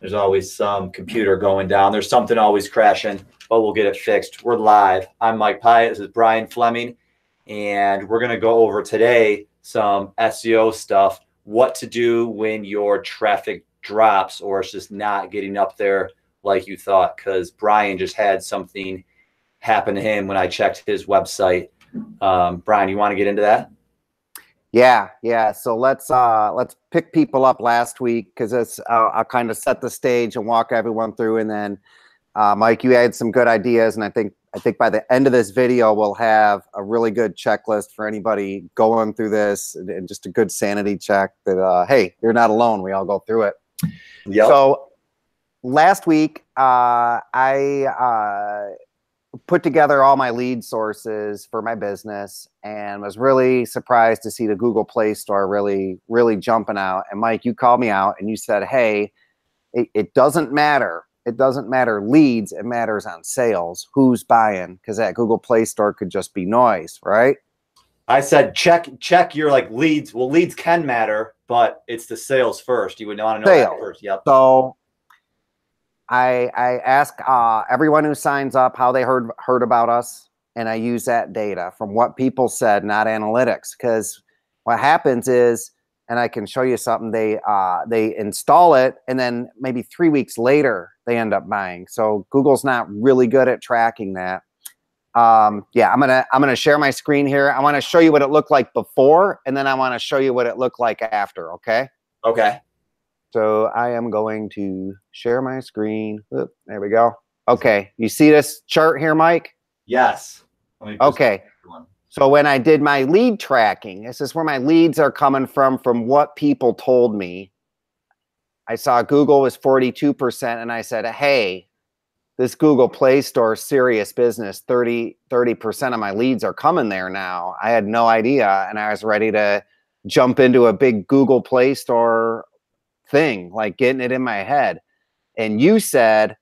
There's always some computer going down. There's something always crashing, but we'll get it fixed. We're live. I'm Mike Pyatt. This is Brian Fleming, and we're going to go over today some SEO stuff, what to do when your traffic drops or it's just not getting up there like you thought, because Brian just had something happen to him when I checked his website. Brian, you want to get into that? Yeah. So let's pick people up last week, because I'll kind of set the stage and walk everyone through, and then Mike, you had some good ideas, and I think by the end of this video we'll have a really good checklist for anybody going through this, and just a good sanity check that hey, you're not alone. We all go through it. Yep. So last week I put together all my lead sources for my business and was really surprised to see the Google Play Store really jumping out. And Mike, you called me out and you said, hey, it doesn't matter. It doesn't matter leads. It matters on sales. Who's buying? Because that Google Play Store could just be noise, right? I said, check your leads. Well, leads can matter, but it's the sales first. You would want to know that first. Yep. So I ask everyone who signs up how they heard about us, and I use that data from what people said, not analytics. Because what happens is, and I can show you something, they install it, and then maybe 3 weeks later they end up buying. So Google's not really good at tracking that. Yeah, I'm gonna share my screen here. I want to show you what it looked like before, and then I want to show you what it looked like after. Okay. Okay. So I am going to share my screen. Oop, there we go. Okay. You see this chart here, Mike? Yes. Okay. So when I did my lead tracking, this is where my leads are coming from what people told me. I saw Google was 42%, and I said, hey, this Google Play Store, serious business, 30% of my leads are coming there now. I had no idea, and I was ready to jump into a big Google Play Store thing, like getting it in my head. And you said,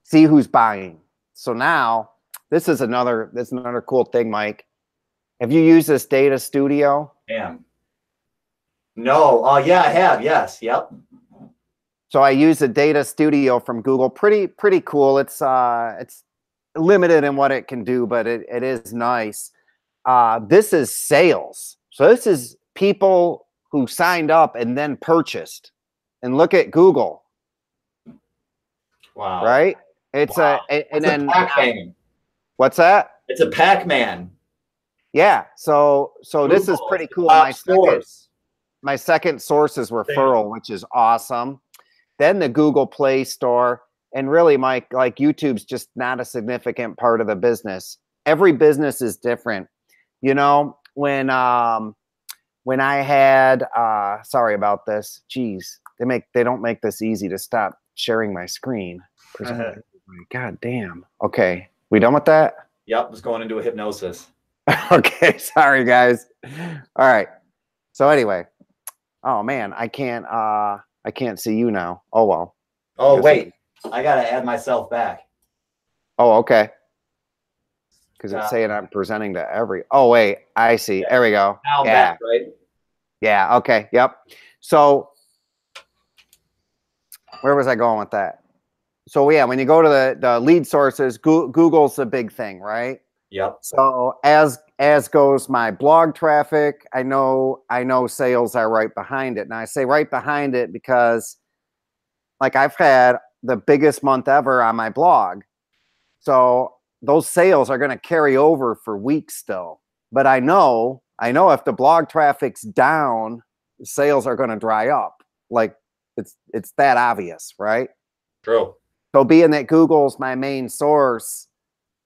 see who's buying. So now this is another cool thing, Mike. Have you used this data studio? Damn. No. Yeah, I have. Yes. Yep. So I use the data studio from Google. Pretty cool. It's limited in what it can do, but it is nice. This is sales. So this is people who signed up and then purchased. And look at Google. Wow. Right? It's wow. And then Pac-Man. What's that? It's a Pac-Man. Yeah. So Google, this is pretty cool. My second source is referral, which is awesome. Then the Google Play Store. And really, Mike, like YouTube's just not a significant part of the business. Every business is different. You know, when I had sorry about this. Geez, they don't make this easy to stop sharing my screen. God damn. Okay. We done with that? Yep, was going into a hypnosis. Okay, sorry guys. All right. So anyway. Oh man, I can't see you now. Oh well. Oh wait. I gotta add myself back. Oh, okay. Because it's saying I'm presenting to every. Oh wait, I see. There we go. Now back, right? Yeah. Okay. Yep. So where was I going with that? So yeah, when you go to the lead sources, Google's the big thing, right? Yep. So as goes my blog traffic, I know sales are right behind it. And I say right behind it because like I've had the biggest month ever on my blog. So those sales are going to carry over for weeks still. But I know if the blog traffic's down, sales are going to dry up. Like it's that obvious, right? True. So being that Google's my main source,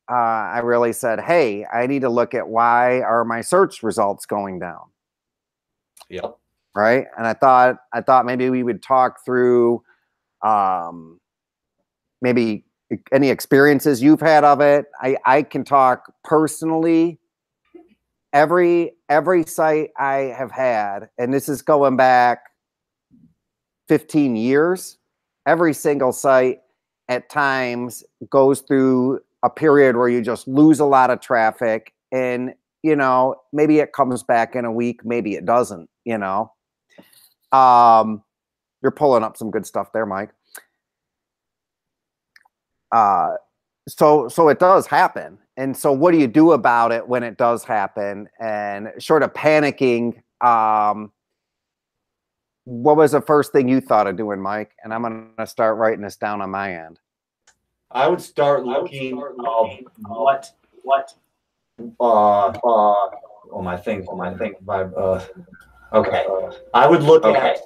I really said, hey, I need to look at why are my search results going down. Yep. Right. And I thought maybe we would talk through maybe any experiences you've had of it. I can talk personally. Every site I have had, and this is going back 15 years, every single site at times goes through a period where you just lose a lot of traffic, and you know, maybe it comes back in a week, maybe it doesn't, you know. You're pulling up some good stuff there, Mike. So it does happen. And so what do you do about it when it does happen? And short of panicking, what was the first thing you thought of doing, Mike? And I'm going to start writing this down on my end. I would start looking what okay. I would look at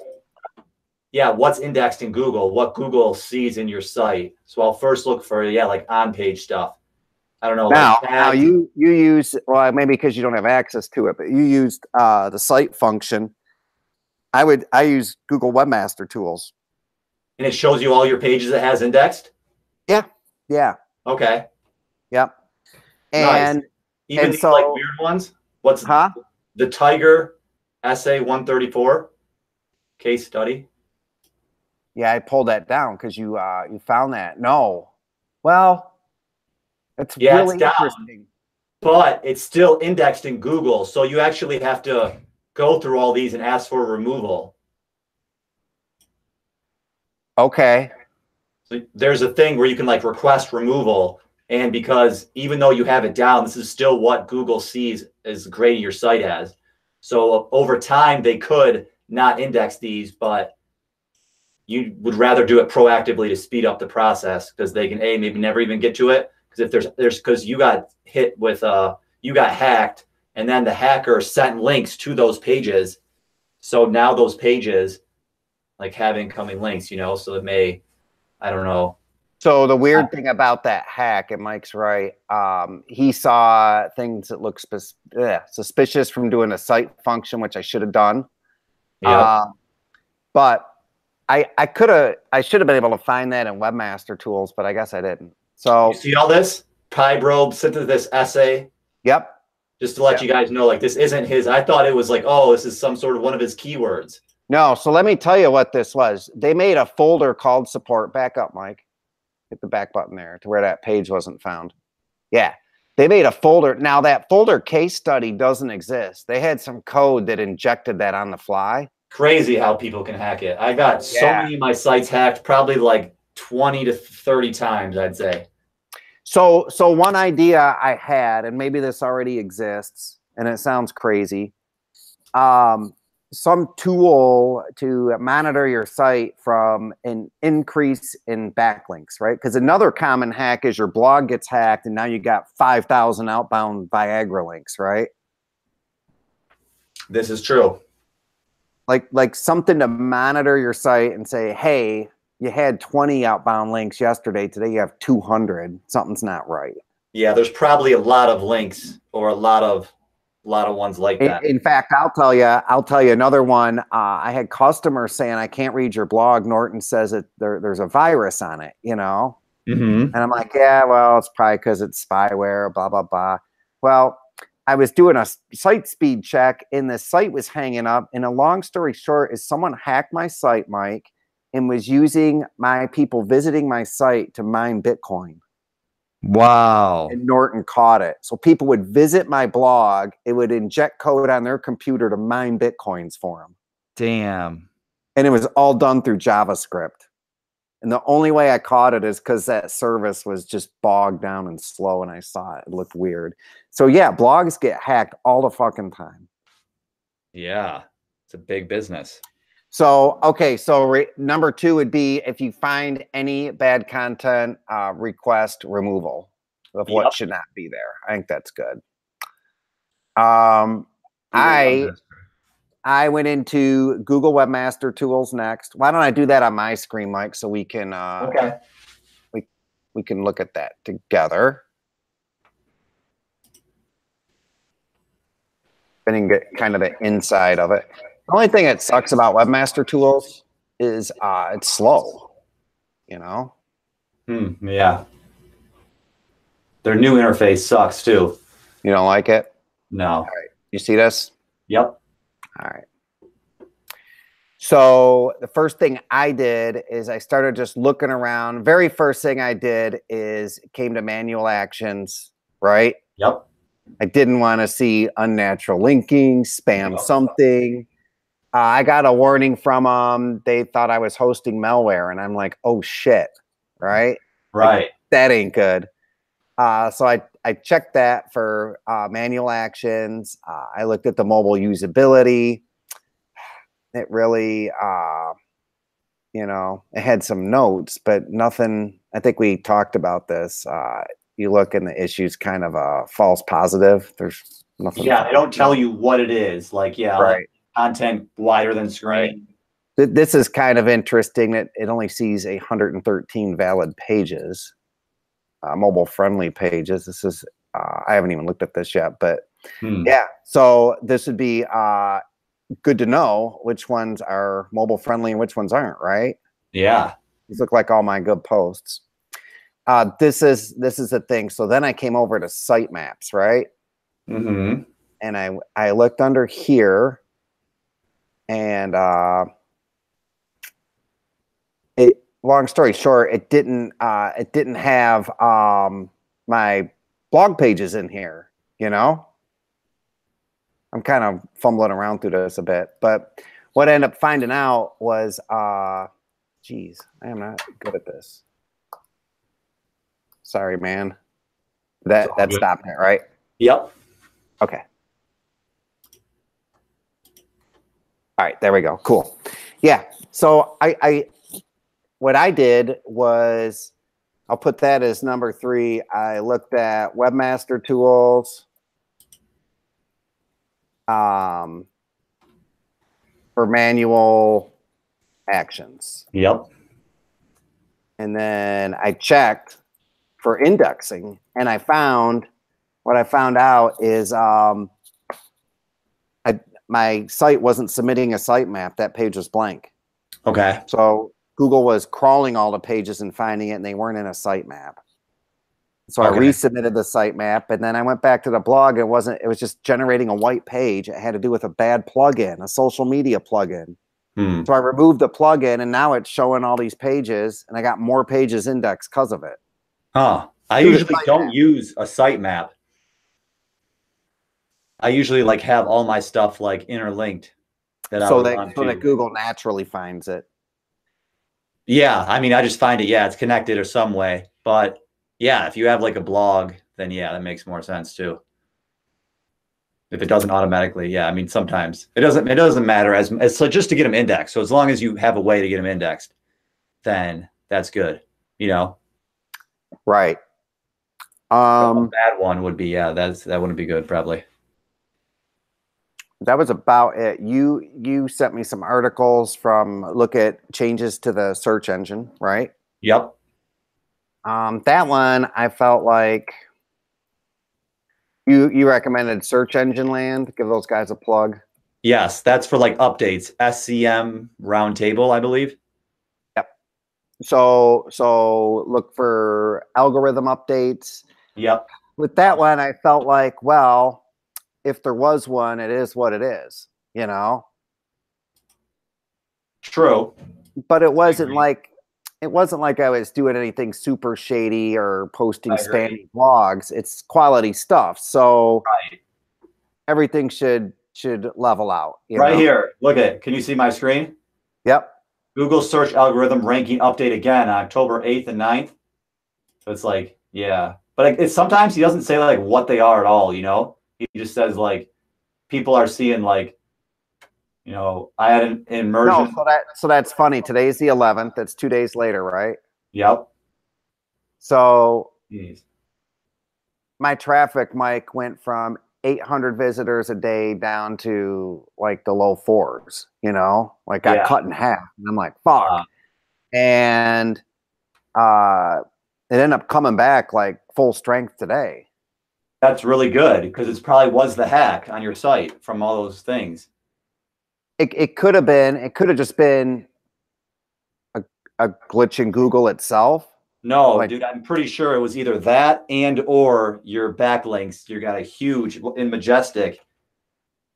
what's indexed in Google, what Google sees in your site. So I'll first look for like on-page stuff. I don't know. Now you use, well, maybe because you don't have access to it, but you used the site function. I use Google Webmaster Tools. And it shows you all your pages it has indexed? Yeah. Yeah. Okay. Yep. And nice. Even these like weird ones? What's the Tiger SA 134 case study? Yeah, I pulled that down because you found that. No. Well, it's really interesting. But it's still indexed in Google. So you actually have to go through all these and ask for removal. Okay. So there's a thing where you can like request removal. And because even though you have it down, this is still what Google sees as grading your site as. So over time, they could not index these, but you would rather do it proactively to speed up the process because they can maybe never even get to it. Because if because you got hit with you got hacked, and then the hacker sent links to those pages. So now those pages like have incoming links, so it may, I don't know. So the weird thing about that hack, and Mike's right, he saw things that look suspicious from doing a site function, which I should have done. Yeah. But I should have been able to find that in Webmaster Tools, but I guess I didn't. So you see all this? Pyrobe sent to this essay. Yep. Just to let you guys know, like, this isn't his. I thought it was like, oh, this is some sort of one of his keywords. No. So let me tell you what this was. They made a folder called support. Back up, Mike. Hit the back button there to where that page wasn't found. Yeah. They made a folder. Now that folder case study doesn't exist. They had some code that injected that on the fly. Crazy how people can hack it. I got so many of my sites hacked, probably like 20 to 30 times, I'd say. So one idea I had, and maybe this already exists, and it sounds crazy, some tool to monitor your site from an increase in backlinks, right? Because another common hack is your blog gets hacked, and now you got 5,000 outbound Viagra links, right? This is true. Like something to monitor your site and say, hey, you had 20 outbound links yesterday. Today you have 200. Something's not right. Yeah, there's probably a lot of links or a lot of ones like that. In fact, I'll tell you another one. I had customers saying, I can't read your blog. Norton says that there's a virus on it, And I'm like, yeah, well, it's probably because it's spyware, blah, blah, blah. Well, I was doing a site speed check and the site was hanging up. And a long story short is someone hacked my site, Mike, and was using my people visiting my site to mine Bitcoin. Wow. And Norton caught it. So people would visit my blog. It would inject code on their computer to mine Bitcoins for them. Damn. And it was all done through JavaScript. And the only way I caught it is because that service was just bogged down and slow, and I saw it. It looked weird. So yeah, blogs get hacked all the fucking time. Yeah, it's a big business. So, okay, so number 2 would be if you find any bad content, request removal of what should not be there. I think that's good. I went into Google Webmaster Tools next. Why don't I do that on my screen, Mike, so we can we can look at that together. And then get kind of the inside of it. The only thing that sucks about Webmaster Tools is it's slow, Yeah. Their new interface sucks too. You don't like it? No. All right. You see this? Yep. All right. So the first thing I did is I started just looking around. Very first thing I did is came to manual actions, right? Yep. I didn't want to see unnatural linking, spam something. I got a warning from them. They thought I was hosting malware, and I'm like, oh shit, right? Right. Like, that ain't good. So I checked that for manual actions. I looked at the mobile usability. It really, you know, it had some notes, but nothing. I think we talked about this. You look and the issue's kind of a false positive. There's nothing. Yeah, they don't tell you what it is. Like, yeah, right. like content wider than screen. Right. This is kind of interesting that it only sees 113 valid pages, mobile friendly pages. This is, I haven't even looked at this yet, but yeah. So this would be good to know which ones are mobile friendly and which ones aren't, right? Yeah. These look like all my good posts. This is the thing. So then I came over to sitemaps, right? Mm-hmm. And I looked under here, and long story short, it didn't have my blog pages in here, you know? I'm kind of fumbling around through this a bit, but what I ended up finding out was, geez, I am not good at this. Sorry, man. That stopped it, right? Yep. Okay. All right, there we go. Cool. Yeah. So what I did was, I'll put that as number 3. I looked at webmaster tools, for manual actions. Yep. And then I checked for indexing, and what I found out is my site wasn't submitting a sitemap. That page was blank. Okay. So Google was crawling all the pages and finding it, and they weren't in a sitemap. So I resubmitted the sitemap, and then I went back to the blog. It was just generating a white page. It had to do with a bad plugin, a social media plugin. So I removed the plugin, and now it's showing all these pages, and I got more pages indexed because of it. Huh. I usually don't use a sitemap. I usually like have all my stuff like interlinked. So that Google naturally finds it. Yeah, I mean, I just find it. Yeah, it's connected or some way. But yeah, if you have like a blog, then yeah, that makes more sense too. If it doesn't automatically, yeah, I mean, sometimes it doesn't matter as so just to get them indexed. So as long as you have a way to get them indexed, then that's good. You know, right? A bad one would be, yeah, that wouldn't be good probably. That was about it. You sent me some articles from look at changes to the search engine, right? Yep. That one I felt like you recommended Search Engine Land. Give those guys a plug. Yes, that's for like updates. SCM Roundtable, I believe. Yep. So look for algorithm updates. Yep. With that one, I felt like, well, if there was one, it is what it is, you know? True. But it wasn't like I was doing anything super shady or posting spammy blogs. It's quality stuff. So everything should level out. Right here. Look at it. Can you see my screen? Yep. Google search algorithm ranking update again on October 8th and 9th. So it's like, yeah. But it's sometimes he doesn't say like what they are at all, you know? He just says like people are seeing like, you know, I had an immersion. No, so that's funny. Today's the 11th. That's 2 days later, right? Yep. So my traffic, Mike, went from 800 visitors a day down to like the low 4s, you know, like got cut in half. And I'm like, fuck. And it ended up coming back like full strength today. That's really good because it probably was the hack on your site from all those things. It could have just been a glitch in Google itself. No, like, dude, I'm pretty sure it was either that and or your backlinks. You got a huge in Majestic.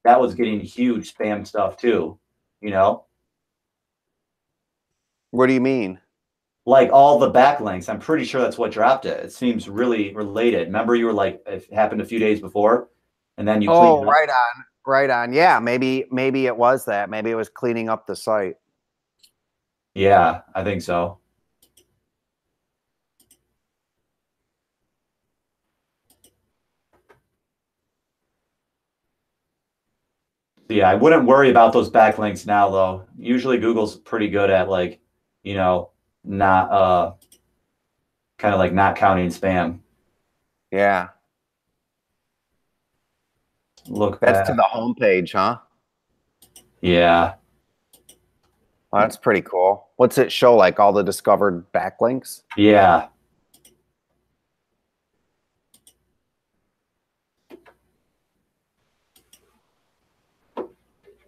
That was getting huge spam stuff too, you know? What do you mean? Like all the backlinks. I'm pretty sure that's what dropped it. It seems really related. Remember you were like, it happened a few days before and then you cleaned it up. Right on. Right on. Yeah, maybe it was that. Maybe it was cleaning up the site. Yeah, I think so. Yeah, I wouldn't worry about those backlinks now, though. Usually Google's pretty good at like, you know, not kind of like not counting spam. Yeah. Look That's back. to the homepage, huh? Yeah. Well, that's pretty cool. What's it show, like all the discovered backlinks? Yeah.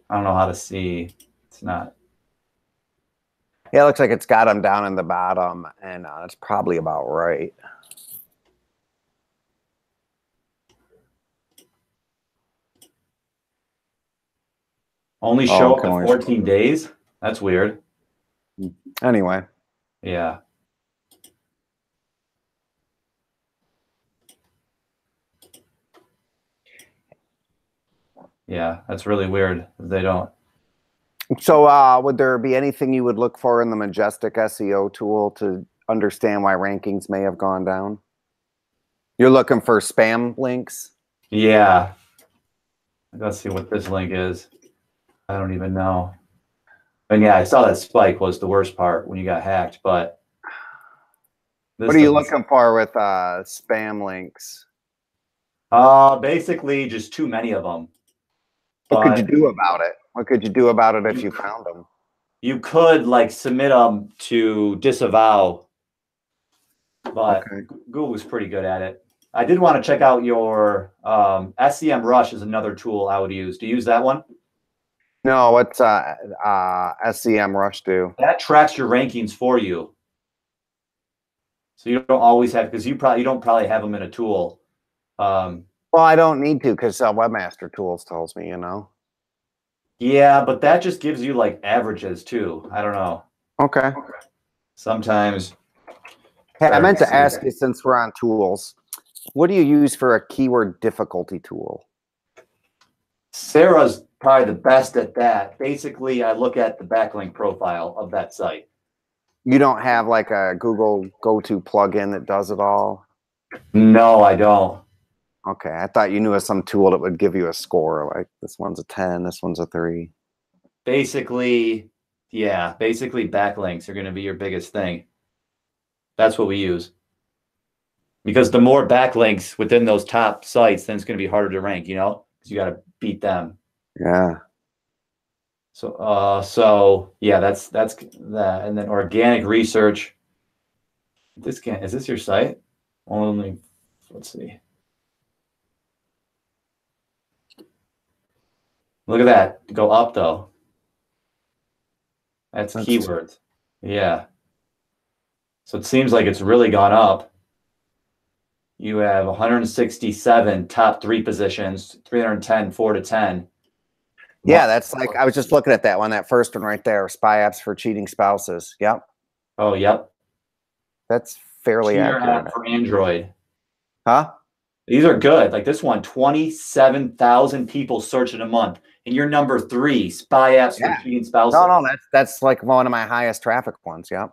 I don't know how to see. It's not. Yeah, it looks like it's got them down in the bottom, and it's probably about right. Only Oh, show up can to we... 14 days? That's weird. Anyway. Yeah. Yeah, that's really weird. They don't. So would there be anything you would look for in the Majestic SEO tool to understand why rankings may have gone down? You're looking for spam links? Yeah. Let's see what this link is. I don't even know. And yeah, I saw that spike was the worst part when you got hacked, but What are you looking for with spam links? Basically just too many of them. What could you do about it? What could you do about it if you found them? You could like submit them to disavow, but Okay. Google was pretty good at it. I did want to check out your SEM Rush is another tool I would use. Do you use that one? No, what's SEM Rush do? That tracks your rankings for you. So you don't always have, because you don't probably have them in a tool. Well, I don't need to because Webmaster Tools tells me, you know. Yeah, but that just gives you like averages too. I don't know. Okay. Sometimes. Hey, I meant to ask you, since we're on tools, what do you use for a keyword difficulty tool? Sarah's probably the best at that. Basically, I look at the backlink profile of that site. You don't have like a Google go-to plugin that does it all? No, I don't. Okay, I thought you knew of some tool that would give you a score, like this one's a 10, this one's a 3. Basically, yeah, basically backlinks are going to be your biggest thing. That's what we use. Because the more backlinks within those top sites, then it's going to be harder to rank, you know, because you got to beat them. Yeah. So yeah, that's that. And then organic research. Is this your site? Only, let's see. Look at that. Go up though. That's keywords. Yeah. So it seems like it's really gone up. You have 167 top 3 positions, 310, 4 to 10. Yeah, that's like, I was just looking at that one, that first one right there, spy apps for cheating spouses. Yep. Oh, yep. That's fairly Cheater accurate. app for Android. Huh? These are good. Like this one, 27,000 people search in a month. And you're number 3, spy apps for cheating spouses. No, that's like one of my highest traffic ones. Yep.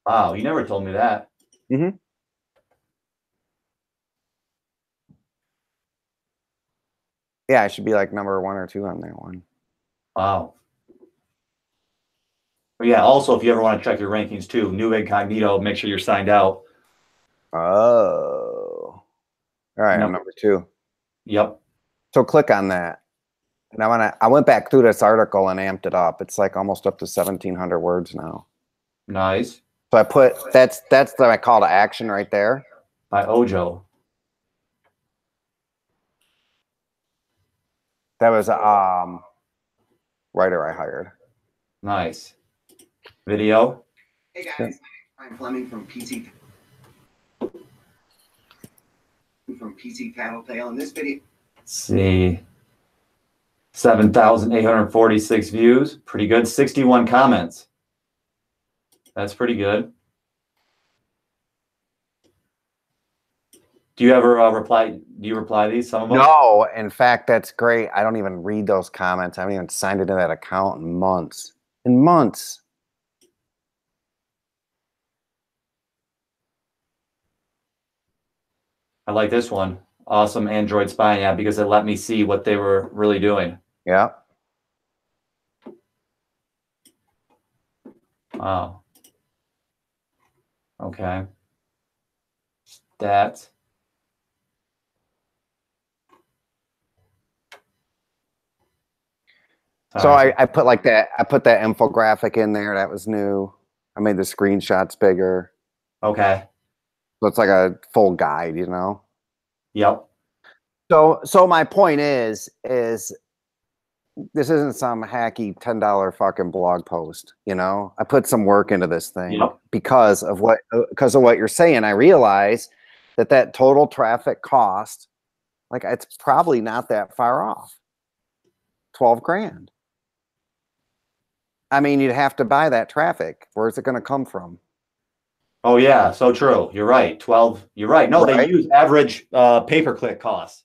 Wow, you never told me that. Mm-hmm. Yeah, I should be like number 1 or 2 on that one. Wow. But yeah, also, if you ever want to check your rankings too, new incognito, make sure you're signed out. Oh. All right, I'm number 2. Yep. So click on that. And I went back through this article and amped it up. It's like almost up to 1,700 words now. Nice. So I put, that's my call to action right there. By Ojo. That was a writer I hired. Nice. Video. Hey guys, I'm Fleming from PC Tattletale. In this video, Let's see. 7,846 views. Pretty good. 61 comments. That's pretty good. Do you ever reply? Do you reply these? Some of them? No, in fact, that's great. I don't even read those comments. I haven't even signed into that account in months. In months. I like this one. Awesome Android spying app because it let me see what they were really doing. Yeah. Wow. Okay. Stats. So I put like that. I put that infographic in there. That was new. I made the screenshots bigger. Okay. So it's like a full guide, you know? Yep. So my point is this isn't some hacky $10 fucking blog post, you know? I put some work into this thing because of what you're saying. I realize that total traffic cost, like it's probably not that far off. 12 grand. I mean, you'd have to buy that traffic. Where's it going to come from? Oh yeah, so true. You're right. 12. You're right. No, they use average pay-per-click costs.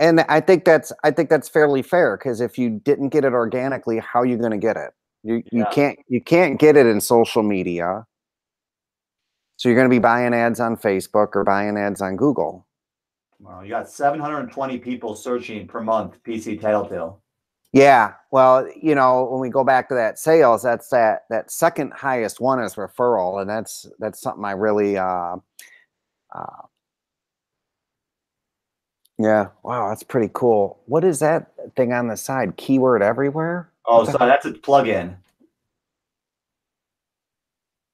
And I think that's fairly fair, because if you didn't get it organically, how are you going to get it? You can't get it in social media. So you're going to be buying ads on Facebook or buying ads on Google. Well, you got 720 people searching per month PC Tattletale. Yeah, well, you know, when we go back to that sales, that's that second highest one is referral, and that's something I really yeah, wow, that's pretty cool. What is that thing on the side? Keyword everywhere? Oh, so that's a plugin.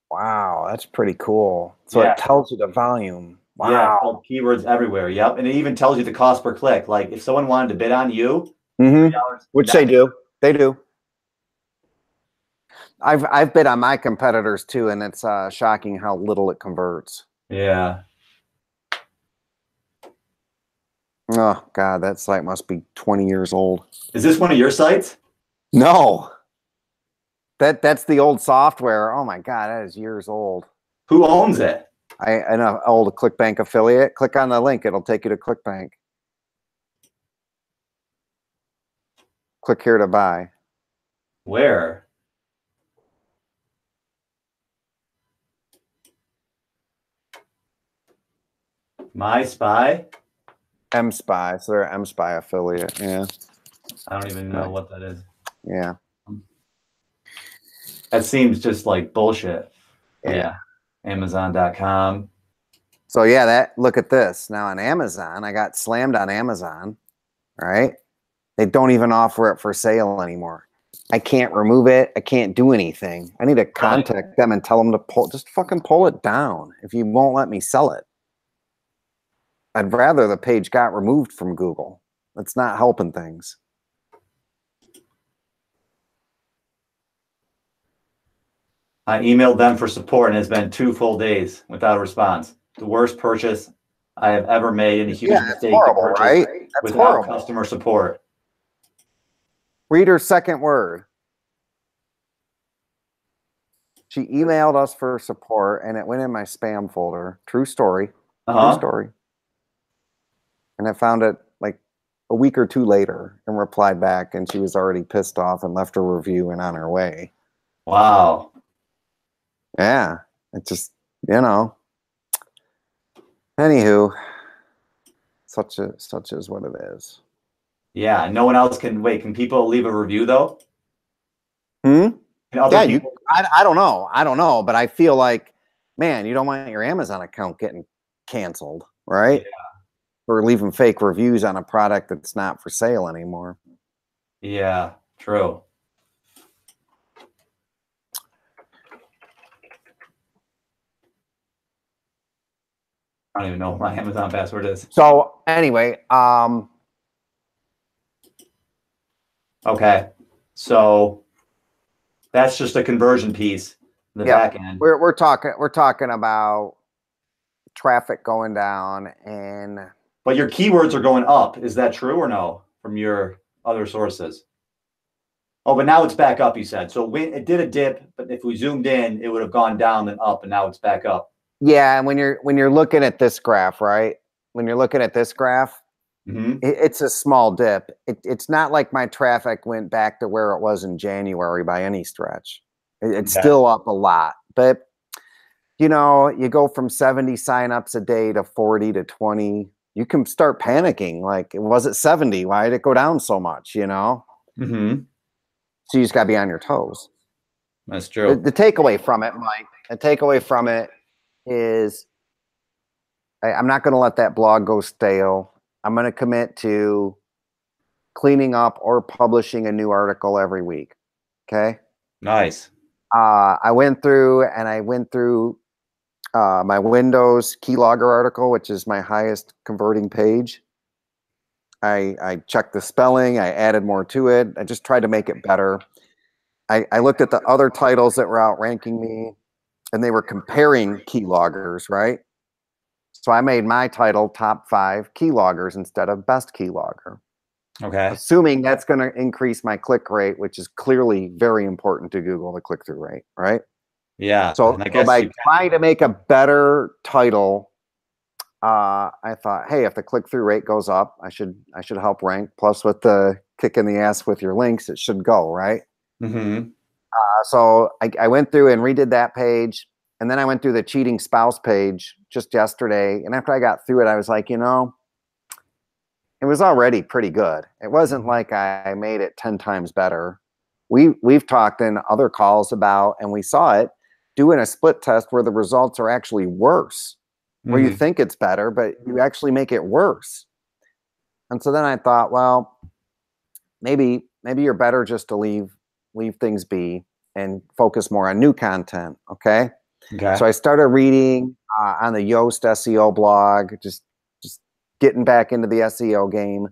Wow, that's pretty cool. So it tells you the volume. Wow. Yeah, called keywords everywhere. Yep, and it even tells you the cost per click. Like if someone wanted to bid on you, which they do. They do. I've bid on my competitors too, and it's shocking how little it converts. Yeah. Oh God, that site must be 20 years old. Is this one of your sites? No. That's the old software. Oh my God, that is years old. Who owns it? I know, old ClickBank affiliate. Click on the link; it'll take you to ClickBank. Click here to buy. Where? My Spy? M-Spy. So they're an M-Spy affiliate. Yeah. I don't even know what that is. Yeah. That seems just like bullshit. Yeah. Amazon.com. So yeah, look at this. Now on Amazon, I got slammed on Amazon, right? They don't even offer it for sale anymore. I can't remove it. I can't do anything. I need to contact them and tell them to just fucking pull it down if you won't let me sell it. I'd rather the page got removed from Google. That's not helping things. I emailed them for support and it's been 2 full days without a response. The worst purchase I have ever made, and a huge mistake horrible, to purchase right? That's without horrible. customer support. Read her second word. She emailed us for support and it went in my spam folder. True story. True story. And I found it like a week or 2 later and replied back, and she was already pissed off and left a review and on her way. Wow. Yeah. It just, you know. Anywho, such is what it is. Yeah, no one else can wait. Can people leave a review though? Yeah, people... I don't know. I don't know, but I feel like, man, you don't want your Amazon account getting canceled, right? Yeah. Or leaving fake reviews on a product that's not for sale anymore. Yeah, true. I don't even know what my Amazon password is. So anyway, okay. So that's just a conversion piece in the back end. We're talking about traffic going down, and but your keywords are going up. Is that true or no from your other sources? Oh, but now it's back up, you said. So when it did a dip, but if we zoomed in, it would have gone down then up, and now it's back up. Yeah, and when you're looking at this graph, right? when you're looking at this graph, it's a small dip. It's not like my traffic went back to where it was in January by any stretch. It's still up a lot, but you know, you go from 70 signups a day to 40 to 20. You can start panicking. Like, it was at 70. Why did it go down so much? You know. So you just got to be on your toes. That's true. The takeaway from it, Mike. The takeaway from it is, I'm not going to let that blog go stale. I'm going to commit to cleaning up or publishing a new article every week. Okay. Nice. I went through my Windows keylogger article, which is my highest converting page. I checked the spelling. I added more to it. I just tried to make it better. I looked at the other titles that were outranking me, and they were comparing keyloggers, right? So I made my title top 5 keyloggers instead of best keylogger. Okay. Assuming that's going to increase my click rate, which is clearly very important to Google, the click-through rate, right? Yeah. So by trying to make a better title, I thought, hey, if the click-through rate goes up, I should help rank. Plus, with the kick in the ass with your links, it should go, right? So I went through and redid that page, and then I went through the cheating spouse page just yesterday. And after I got through it, I was like, you know, it was already pretty good. It wasn't like I made it 10 times better. We've talked in other calls about, and we saw it, doing a split test where the results are actually worse, where you think it's better, but you actually make it worse. And so then I thought, well, maybe you're better just to leave things be and focus more on new content. Okay. So I started reading on the Yoast SEO blog, just getting back into the SEO game,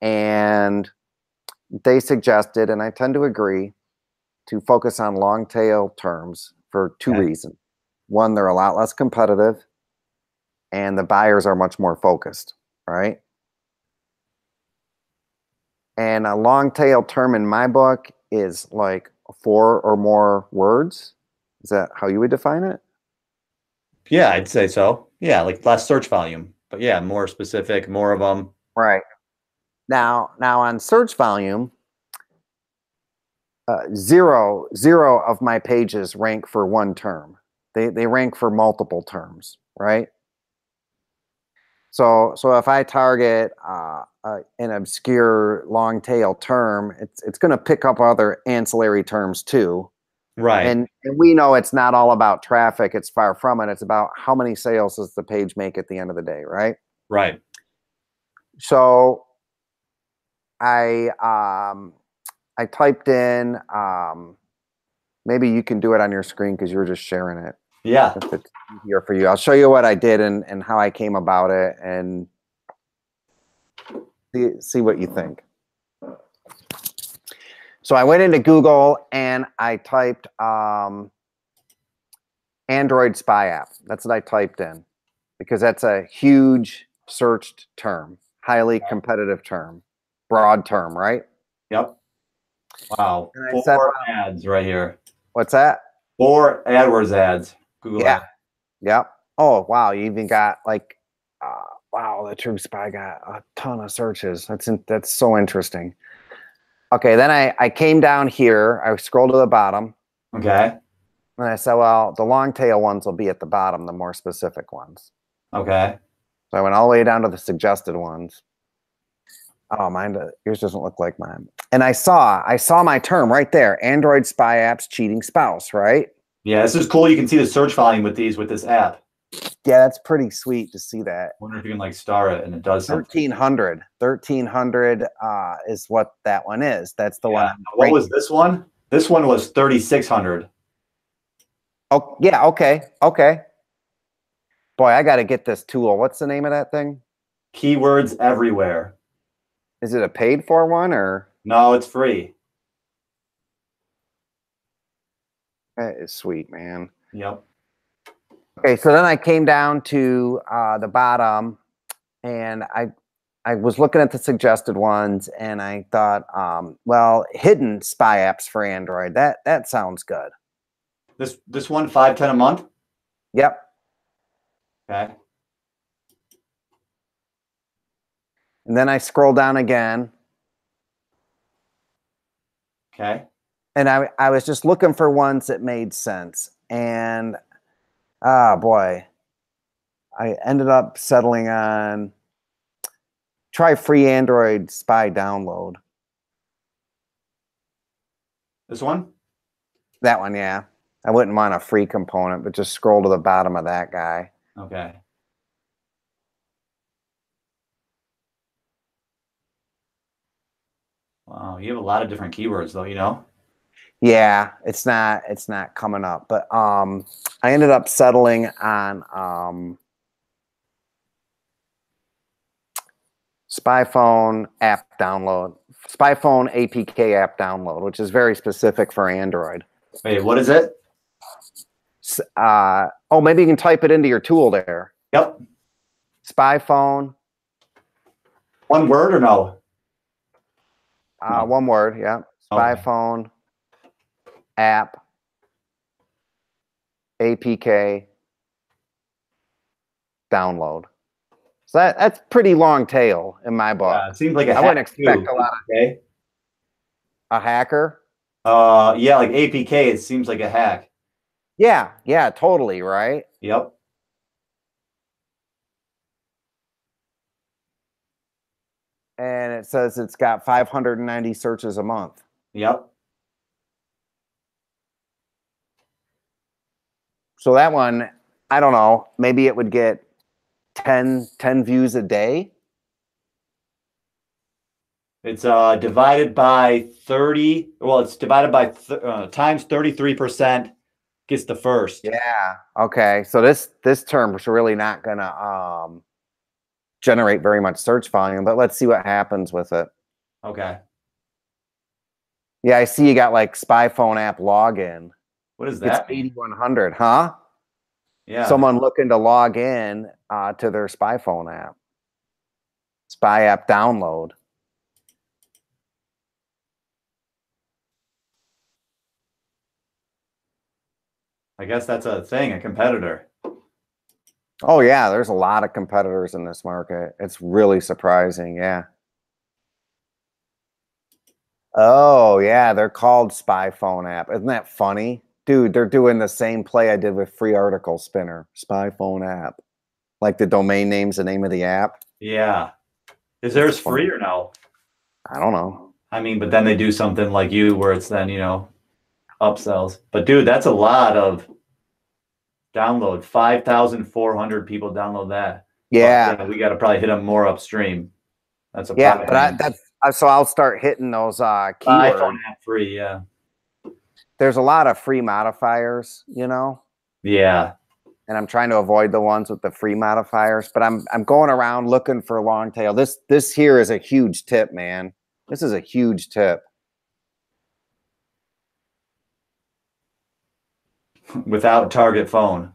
and they suggested, and I tend to agree, to focus on long tail terms for 2 reasons. One, they're a lot less competitive, and the buyers are much more focused, right? And a long tail term in my book is like 4 or more words. Is that how you would define it? Yeah, I'd say so. Yeah, like less search volume, but yeah, more specific, more of them. Right. Now on search volume, zero of my pages rank for one term. They rank for multiple terms, right? So if I target an obscure long tail term, it's going to pick up other ancillary terms too. Right. And we know it's not all about traffic. It's far from it. It's about how many sales does the page make at the end of the day, right? Right. So I typed in, maybe you can do it on your screen because you were just sharing it. Yeah. If it's easier for you. I'll show you what I did and how I came about it, and see what you think. So I went into Google and I typed Android spy app. That's what I typed in because that's a huge searched term, highly competitive term, broad term, right? Yep. Wow. 4 ads right here. What's that? 4 AdWords ads. Google Yeah. ads. Yep. Oh, wow. You even got like, wow, the True Spy got a ton of searches. That's so interesting. Okay, then I came down here. I scrolled to the bottom. Okay. And I said, well, the long tail ones will be at the bottom, the more specific ones. Okay. So I went all the way down to the suggested ones. Oh, yours doesn't look like mine. And I saw my term right there, Android spy apps cheating spouse, right? Yeah, this is cool. You can see the search volume with this app. Yeah, that's pretty sweet to see that. I wonder if you can like star it and it does something. 1300 is what that one is. That's the one. What was this one? This one was 3600. Oh, yeah. Okay. Boy, I got to get this tool. What's the name of that thing? Keywords Everywhere. Is it a paid for one or? No, it's free. That is sweet, man. Yep. Okay, so then I came down to the bottom, and I was looking at the suggested ones, and I thought, well, hidden spy apps for Android. That sounds good. This one, $5.10 a month? Yep. Okay. And then I scroll down again. Okay. And I was just looking for ones that made sense. And, ah, boy, I ended up settling on try free Android spy download. This one? That one, yeah. I wouldn't want a free component, but just scroll to the bottom of that guy. Okay. Wow, you have a lot of different keywords though, you know? Yeah, it's not coming up. But I ended up settling on spy phone app download, spy phone APK app download, which is very specific for Android. Wait, what is it? Oh, maybe you can type it into your tool there. Yep. Spy phone. One word or no? One word, yeah. Spy Okay. phone app APK download. So that's pretty long tail in my book. Yeah, it seems like a I wouldn't hack expect too. a lot. Okay. A hacker? Yeah, like APK, it seems like a hack. Yeah, yeah, totally, right? Yep. And it says it's got 590 searches a month. Yep. So that one, I don't know, maybe it would get 10 views a day. It's divided by 30. Well, it's divided by times 33% gets the first. Yeah. Okay. So this term is really not gonna generate very much search volume, but let's see what happens with it. Okay. Yeah, I see you got like spy phone app login. What does It's that mean? 8,100, huh? Yeah. Someone looking to log in to their spy phone app. Spy app download. I guess that's a thing, a competitor. Oh yeah, there's a lot of competitors in this market. It's really surprising, yeah. Oh yeah, they're called spy phone app. Isn't that funny? Dude, they're doing the same play I did with free article spinner. Spy phone app. Like the domain name's the name of the app. Yeah. Is theirs free or no? I don't know. I mean, but then they do something like you where it's then, upsells. But dude, that's a lot of download. 5,400 people download that. Yeah. But, we got to probably hit them more upstream. That's a Yeah, but so I'll start hitting those keywords. iPhone app free, yeah. There's a lot of free modifiers, you know? Yeah. And I'm trying to avoid the ones with the free modifiers, but I'm going around looking for long tail. This here is a huge tip, man. This is a huge tip. Without target phone.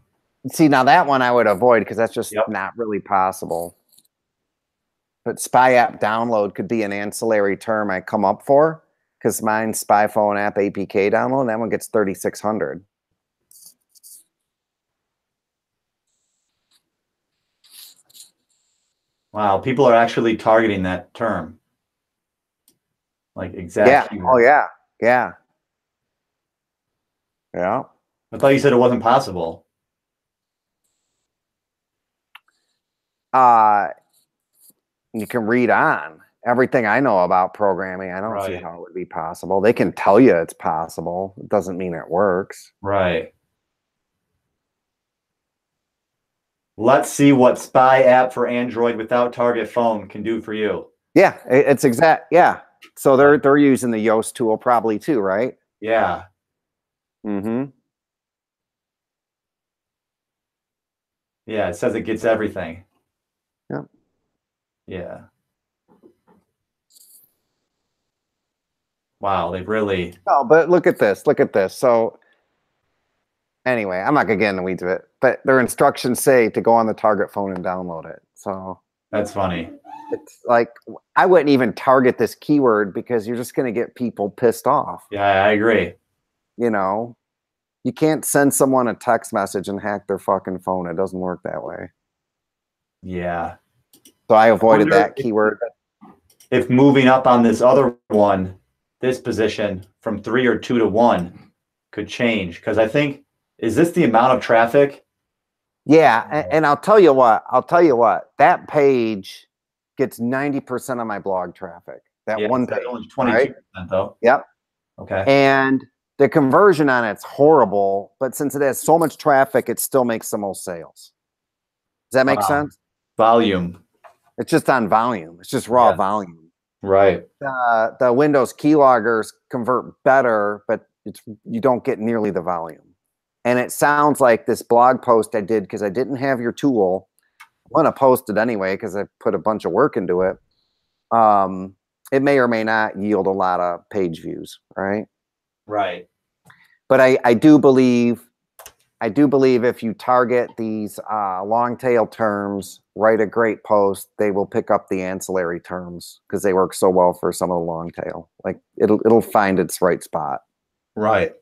See, now that one I would avoid because that's just not really possible. But spy app download could be an ancillary term I come up for because mine's spy phone app APK download. And that one gets 3,600. Wow, people are actually targeting that term. Like exact. Yeah. Oh yeah. Yeah. Yeah. I thought you said it wasn't possible. You can read on everything I know about programming. I don't see Right. how it would be possible. They can tell you it's possible. It doesn't mean it works. Right. Let's see what spy app for Android without target phone can do for you. Yeah, it's exact. Yeah. So they're using the Yoast tool probably too, right? Yeah. Mm-hmm. Yeah, it says it gets everything. Yeah. Yeah. Wow, they've really. Oh, but look at this. Look at this. So anyway, I'm not gonna get in the weeds of it, but their instructions say to go on the target phone and download it. So That's funny. it's like I wouldn't even target this keyword because you're just gonna get people pissed off. Yeah, I agree. You know, you can't send someone a text message and hack their fucking phone. It doesn't work that way. Yeah. So I avoided that keyword. if moving up on this other one, this position from 3 or 2 to 1 could change. Because I think, is this the amount of traffic? Yeah, and I'll tell you what, that page gets 90% of my blog traffic. That one page, only 22%, right? though. Yep. Okay. And the conversion on it's horrible, but since it has so much traffic, it still makes the most sales. Does that make sense? Volume. It's just on volume. It's just raw volume. Right. The Windows keyloggers convert better, but you don't get nearly the volume. And it sounds like this blog post I did because I didn't have your tool. I'm going to post it anyway because I put a bunch of work into it. It may or may not yield a lot of page views, right? Right. But I do believe if you target these long tail terms, write a great post, they will pick up the ancillary terms because they work so well for some of the long tail. Like it'll find its right spot. Right.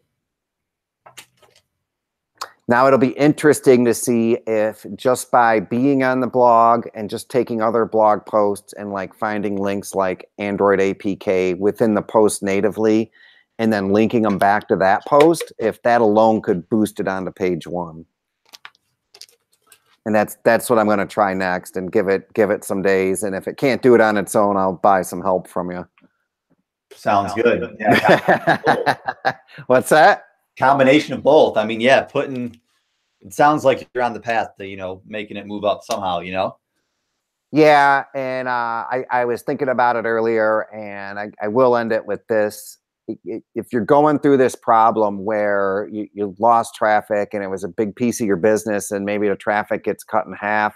Now it'll be interesting to see if just by being on the blog and just taking other blog posts and like finding links like Android APK within the post natively and then linking them back to that post, if that alone could boost it onto page 1. And that's what I'm going to try next and give it some days. And if it can't do it on its own, I'll buy some help from you. Sounds good. Yeah. What's that? Combination of both. I mean, yeah, it sounds like you're on the path to, making it move up somehow, Yeah. And I was thinking about it earlier, and I will end it with this. If you're going through this problem where you lost traffic and it was a big piece of your business and maybe the traffic gets cut in half,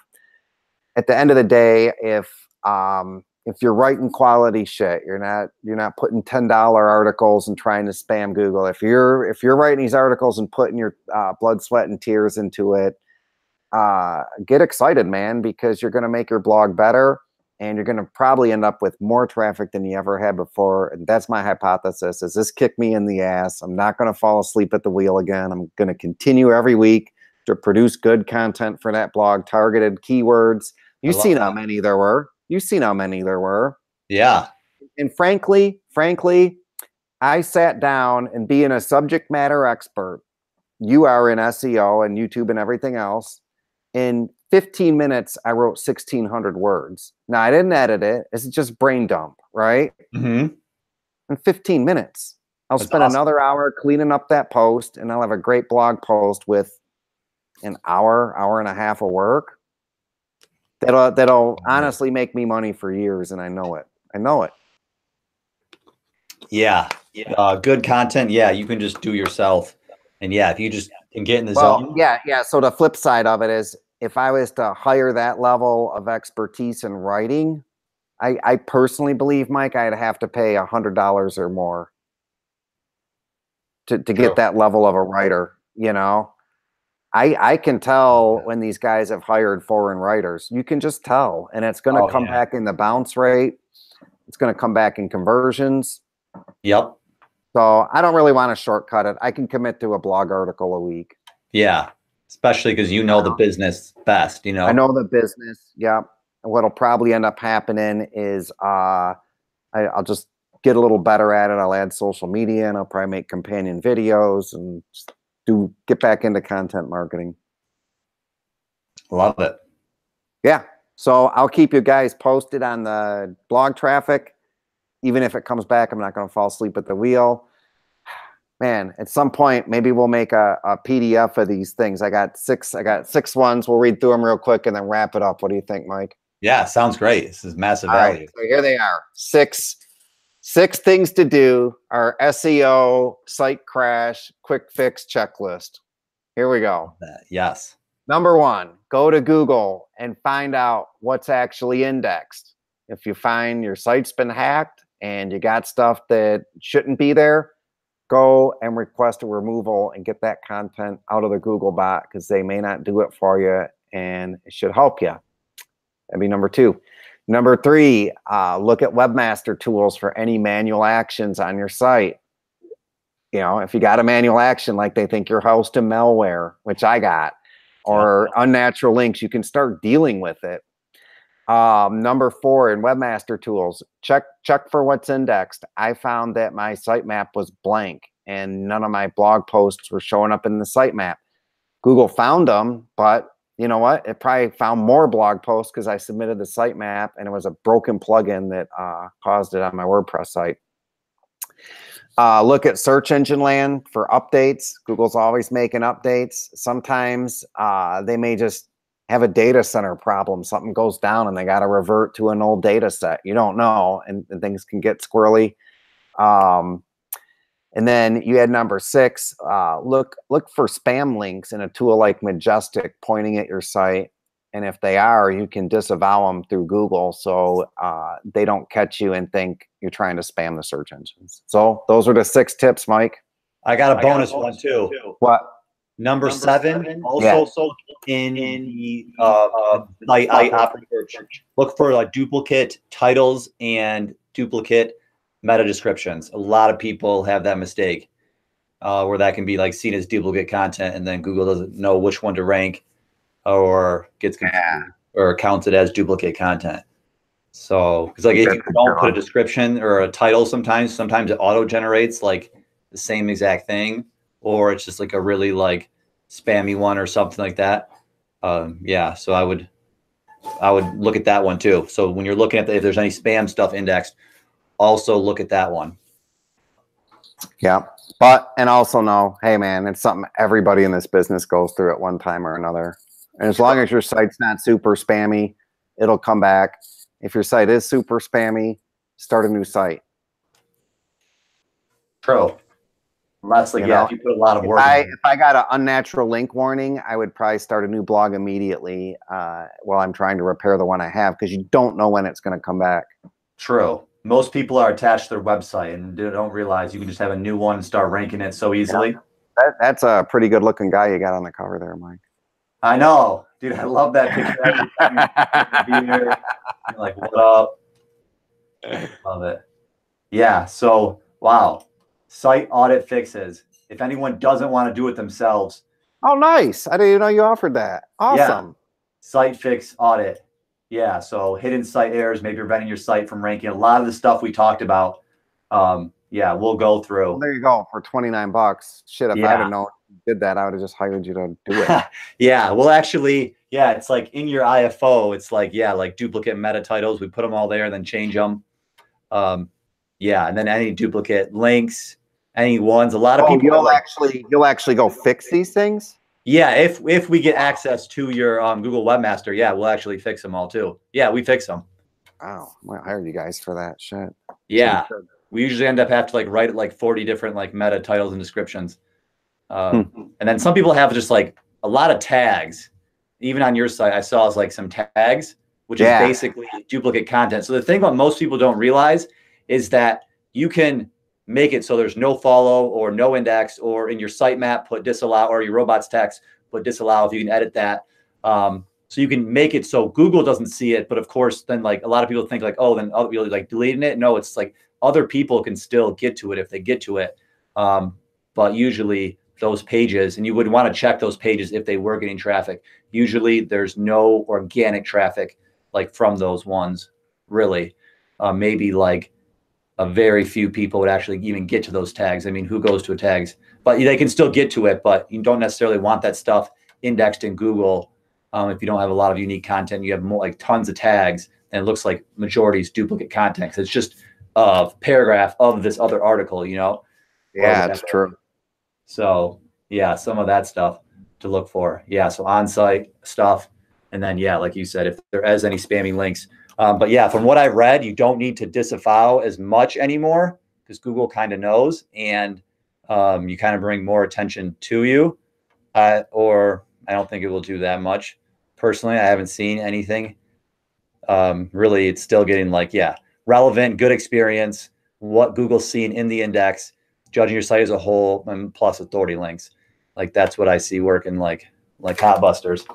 at the end of the day, if you're writing quality shit, you're not putting $10 articles and trying to spam Google. If you're writing these articles and putting your blood, sweat, and tears into it, get excited, man, because you're going to make your blog better, and you're going to probably end up with more traffic than you ever had before. And that's my hypothesis. Is this kick me in the ass? I'm not going to fall asleep at the wheel again. I'm going to continue every week to produce good content for that blog, targeted keywords. You've seen how many there were. Yeah. And frankly, I sat down, and being a subject matter expert, you are in SEO and YouTube and everything else, in 15 minutes, I wrote 1,600 words. Now, I didn't edit it. It's just brain dump, right? Mm-hmm. In 15 minutes. I'll spend another hour cleaning up that post, and I'll have a great blog post with an hour and a half of work. That'll honestly make me money for years, and I know it. Yeah. Good content. Yeah, you can just do yourself. And yeah, if you just can get in the zone. Yeah. So the flip side of it is, if I was to hire that level of expertise in writing, I personally believe, Mike, I'd have to pay $100 or more to get that level of a writer, I can tell when these guys have hired foreign writers. You can just tell, and it's going to come back in the bounce rate. It's going to come back in conversions. Yep. So I don't really want to shortcut it. I can commit to a blog article a week. Yeah, especially because the business best. I know the business. Yeah. What'll probably end up happening is I'll just get a little better at it. I'll add social media, and I'll probably make companion videos and just get back into content marketing. Love it. Yeah. So I'll keep you guys posted on the blog traffic. Even if it comes back, I'm not going to fall asleep at the wheel. Man, at some point, maybe we'll make a PDF of these things. I got six ones. We'll read through them real quick and then wrap it up. What do you think, Mike? Yeah, sounds great. This is massive value. Right, so here they are. Six things to do. Our SEO site crash quick fix checklist. Here we go. Yes. Number 1, go to Google and find out what's actually indexed. If you find your site's been hacked and you got stuff that shouldn't be there, go and request a removal and get that content out of the Google bot, because they may not do it for you, and it should help you. That'd be number 2. Number 3, look at webmaster tools for any manual actions on your site. If you got a manual action, like they think you're hosting malware, which I got, or unnatural links, you can start dealing with it. Number 4 in Webmaster Tools, check for what's indexed. I found that my sitemap was blank and none of my blog posts were showing up in the sitemap. Google found them, but you know what? It probably found more blog posts because I submitted the sitemap and it was a broken plugin that caused it on my WordPress site. Look at search engine land for updates. Google's always making updates. Sometimes they may just have a data center problem. Something goes down and they got to revert to an old data set. You don't know, and things can get squirrely. And then you had number 6, look for spam links in a tool like Majestic pointing at your site. And if they are, you can disavow them through Google so they don't catch you and think you're trying to spam the search engines. So those are the 6 tips, Mike. I got a bonus one too. What? Number 7, also in the site operating search, look for like duplicate titles and duplicate meta descriptions. A lot of people have that mistake where that can be like seen as duplicate content, and then Google doesn't know which one to rank or gets confused or counts it as duplicate content. So, because like if you don't put a description or a title, sometimes it auto generates like the same exact thing, or it's just like a really like spammy one or something like that. Yeah, so I would look at that one too. So when you're looking at if there's any spam stuff indexed, also look at that one. Yeah, but and also know, hey man, it's something everybody in this business goes through at one time or another. And as long as your site's not super spammy, it'll come back. If your site is super spammy, start a new site. True. Unless like, if you put a lot of work. If I got an unnatural link warning, I would probably start a new blog immediately while I'm trying to repair the one I have, because you don't know when it's going to come back. True. Most people are attached to their website and don't realize you can just have a new one and start ranking it so easily. Yeah. That's a pretty good looking guy you got on the cover there, Mike. I know, dude. I love that picture. Every time you be here, you're like, what up? Love it. Yeah. So, wow. Site audit fixes. If anyone doesn't want to do it themselves. Oh, nice. I didn't even know you offered that. Awesome. Yeah. Site fix audit. Yeah. So hidden site errors, maybe preventing your site from ranking. A lot of the stuff we talked about. Yeah, we'll go through. Well, there you go for $29. Shit, if I'd have known you did that, I would have just hired you to do it. Yeah. Well, actually, yeah, it's like in your IFO, it's like, yeah, like duplicate meta titles. We put them all there and then change them. Yeah. And then any duplicate links, any ones, a lot of people you'll actually go fix these things. Yeah, if we get access to your Google Webmaster, yeah, we'll actually fix them all too. Yeah, we fix them. Wow, I might hire you guys for that shit. Yeah, we usually end up having to like write like 40 different like meta titles and descriptions, and then some people have just like a lot of tags. Even on your site, I saw like some tags, which is basically duplicate content. So the thing what most people don't realize is that you can make it so there's no follow or no index, or in your sitemap put disallow, or your robots text put disallow if you can edit that. So you can make it so Google doesn't see it, but of course then like a lot of people think like, oh, then other people like deleting it. No, it's like other people can still get to it if they get to it. But usually those pages, and you would want to check those pages if they were getting traffic. Usually there's no organic traffic like from those ones, really. Maybe like a very few people would actually even get to those tags. I mean, who goes to a tags? But they can still get to it, but you don't necessarily want that stuff indexed in Google. If you don't have a lot of unique content, you have more like tons of tags, and it looks like majority is duplicate content. 'Cause it's just a paragraph of this other article, you know? Yeah, it's true. So yeah, some of that stuff to look for. Yeah, so on-site stuff. And then, yeah, like you said, if there is any spammy links. But yeah, from what I've read, you don't need to disavow as much anymore because Google kind of knows, and you kind of bring more attention to you. Or I don't think it will do that much. Personally, I haven't seen anything. Really, it's still getting like, yeah, relevant, good experience, what Google's seen in the index, judging your site as a whole, and plus authority links. Like that's what I see working like hot busters.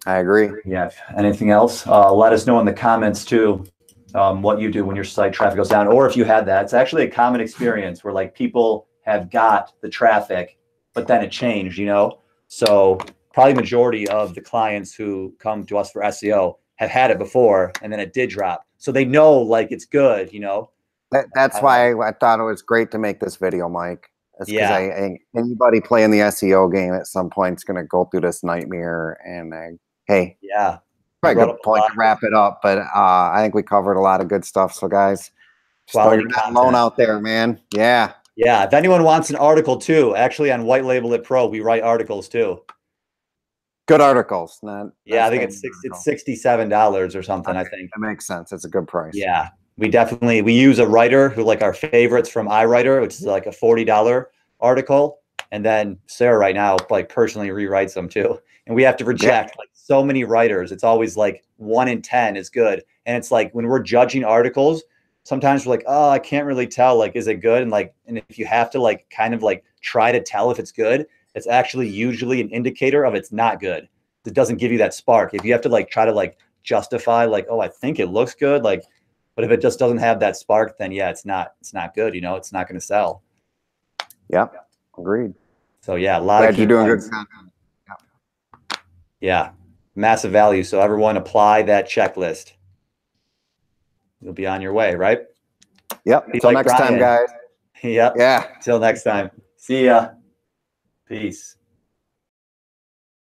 I agree. Yeah. Anything else? Let us know in the comments too, what you do when your site traffic goes down, or if you had that. It's actually a common experience where like people have got the traffic, but then it changed, you know? So probably majority of the clients who come to us for SEO have had it before and then it did drop. So they know like it's good, you know? That's why I thought it was great to make this video, Mike. That's because Yeah. anybody playing the SEO game at some point is going to go through this nightmare. And hey, Yeah. probably a good point to wrap it up. But I think we covered a lot of good stuff. So guys, just know Quality you're not content. alone out there, man. Yeah. Yeah. If anyone wants an article too, actually on White Label It Pro, we write articles too. Good articles. Not Yeah, I think it's $67 or something. Okay, I think that makes sense. It's a good price. Yeah, we use a writer who like our favorites from iWriter, which is like a $40 article, and then Sarah right now like personally rewrites them too, and we have to reject like so many writers. It's always like 1 in 10 is good, and it's like when we're judging articles, sometimes we're like, oh, I can't really tell. Like, is it good? And if you have to like kind of like try to tell if it's good, it's actually usually an indicator of it's not good. It doesn't give you that spark. If you have to like try to like justify like, oh, I think it looks good, like, but if it just doesn't have that spark, then yeah, it's not good. You know, it's not going to sell. Yeah, agreed. So yeah, a lot Glad of you're doing good content. Yeah, massive value. So everyone apply that checklist. You'll be on your way, right? Yep. Until next time, guys. Yep. Yeah. Till next time. See ya. Peace.